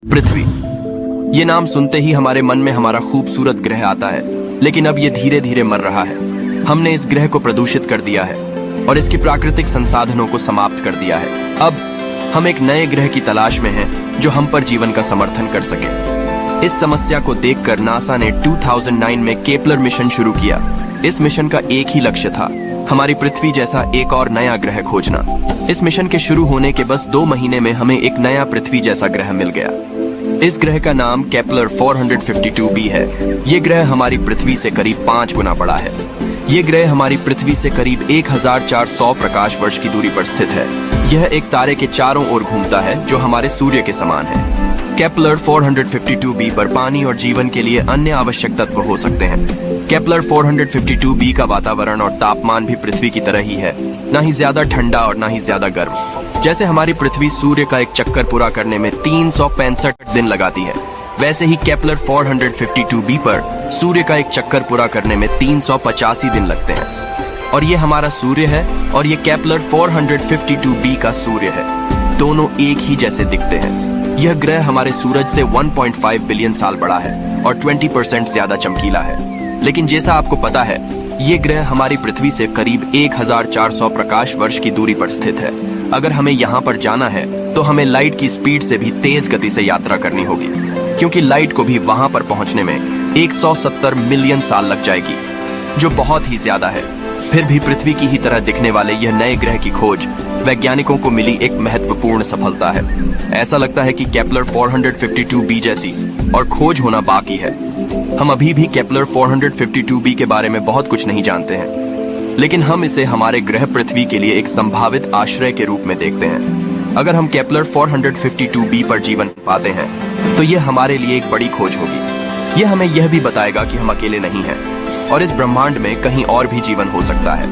पृथ्वी। ये नाम सुनते ही हमारे मन में हमारा खूबसूरत ग्रह आता है, लेकिन अब ये धीरे धीरे मर रहा है। हमने इस ग्रह को प्रदूषित कर दिया है और इसकी प्राकृतिक संसाधनों को समाप्त कर दिया है। अब हम एक नए ग्रह की तलाश में हैं जो हम पर जीवन का समर्थन कर सके। इस समस्या को देखकर नासा ने 2009 में केपलर मिशन शुरू किया। इस मिशन का एक ही लक्ष्य था, हमारी पृथ्वी जैसा एक और नया ग्रह खोजना। इस मिशन के शुरू होने के बस 2 महीने में हमें एक नया पृथ्वी जैसा ग्रह मिल गया। इस ग्रह का नाम केपलर 452b है। ये ग्रह हमारी पृथ्वी से करीब 5 गुना बड़ा है। ये ग्रह हमारी पृथ्वी से करीब 1400 प्रकाश वर्ष की दूरी पर स्थित है। यह एक तारे के चारों ओर घूमता है जो हमारे सूर्य के समान है। केपलर 452b पर पानी और जीवन के लिए अन्य आवश्यक तत्व हो सकते हैं। केपलर 452b का वातावरण और तापमान भी पृथ्वी की तरह ही है, ना ही ज्यादा ठंडा और ना ही ज्यादा गर्म। जैसे हमारी पृथ्वी सूर्य का एक चक्कर पूरा करने में 365 दिन लगाती है, वैसे ही केपलर 452b पर सूर्य का एक चक्कर पूरा करने में 385 दिन लगते हैं। और ये हमारा सूर्य है और ये केपलर 452b का सूर्य है। दोनों एक ही जैसे दिखते हैं। यह ग्रह हमारे सूरज से 1.5 बिलियन साल बड़ा है और 20% ज्यादा चमकीला है। लेकिन जैसा आपको पता है, ये ग्रह हमारी पृथ्वी से करीब 1400 प्रकाश वर्ष की दूरी पर स्थित है। अगर हमें यहाँ पर जाना है तो हमें लाइट की स्पीड से भी तेज गति से यात्रा करनी होगी, क्योंकि लाइट को भी वहां पर पहुंचने में 170 मिलियन साल लग जाएगी, जो बहुत ही ज्यादा है। फिर भी पृथ्वी की ही तरह दिखने वाले यह नए ग्रह की खोज वैज्ञानिकों को मिली एक महत्वपूर्ण सफलता है। ऐसा लगता है कि केपलर 452b जैसी और खोज होना बाकी है। हम अभी भी केपलर 452b के बारे में बहुत कुछ नहीं जानते हैं, लेकिन हम इसे हमारे ग्रह पृथ्वी के लिए एक संभावित आश्रय के रूप में देखते हैं। अगर हम केपलर 452b पर जीवन पाते हैं तो यह हमारे लिए एक बड़ी खोज होगी। यह हमें यह भी बताएगा कि हम अकेले नहीं हैं और इस ब्रह्मांड में कहीं और भी जीवन हो सकता है।